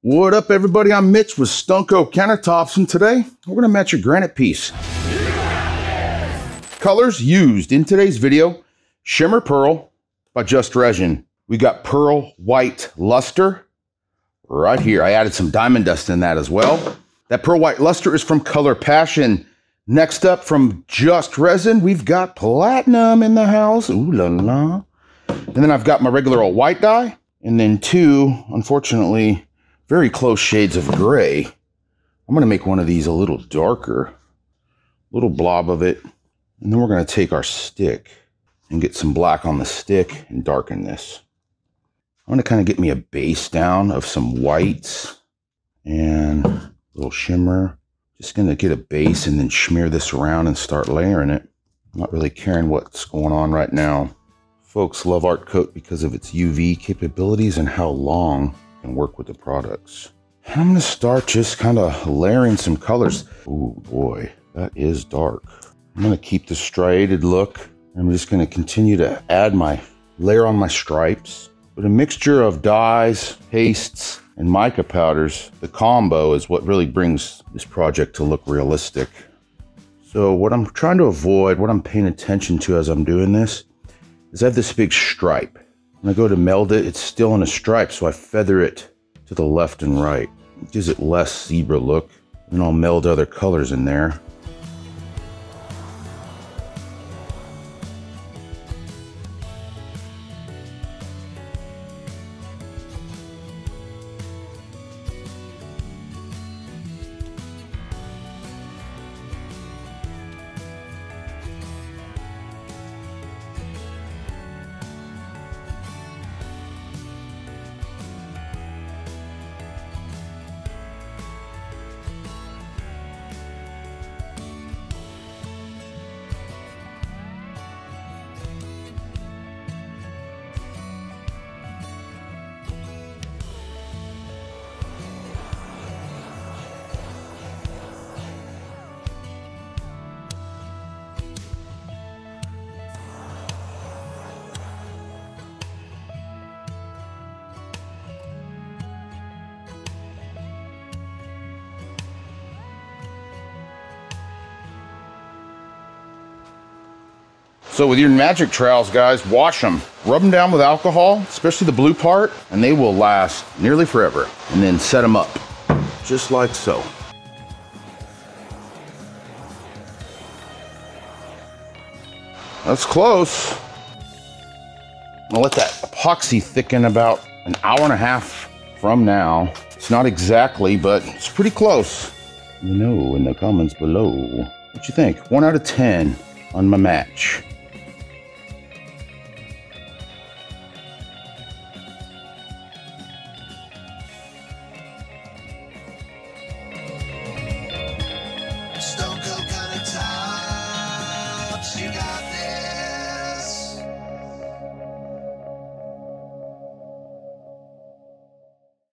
What up, everybody? I'm Mitch with Stone Coat Countertops, and today we're going to match a granite piece. Colors used in today's video: Shimmer Pearl by Just Resin. We got Pearl White Luster right here. I added some diamond dust in that as well. That Pearl White Luster is from Color Passion. Next up, from Just Resin, we've got Platinum in the house. Ooh la la. And then I've got my regular old white dye, and then two, unfortunately, very close shades of gray. I'm going to make one of these a little darker, little blob of it. And then we're going to take our stick and get some black on the stick and darken this. I'm going to kind of get me a base down of some whites and a little shimmer. Just going to get a base and then smear this around and start layering it. I'm not really caring what's going on right now. Folks love Art Coat because of its UV capabilities and how long it can work with the products. I'm going to start just kind of layering some colors. Oh boy, that is dark. I'm going to keep the striated look. I'm just going to continue to add my layer on my stripes. With a mixture of dyes, pastes, and mica powders, the combo is what really brings this project to look realistic. So what I'm trying to avoid, what I'm paying attention to as I'm doing this, is I have this big stripe. When I go to meld it, it's still in a stripe, so I feather it to the left and right. It gives it less zebra look. Then I'll meld other colors in there. So with your magic trowels, guys, wash them. Rub them down with alcohol, especially the blue part, and they will last nearly forever. And then set them up, just like so. That's close. I'll let that epoxy thicken about an hour and a half from now. It's not exactly, but it's pretty close. Let me know in the comments below what you think. 1 out of 10 on my match. Stone Coat Countertops, you got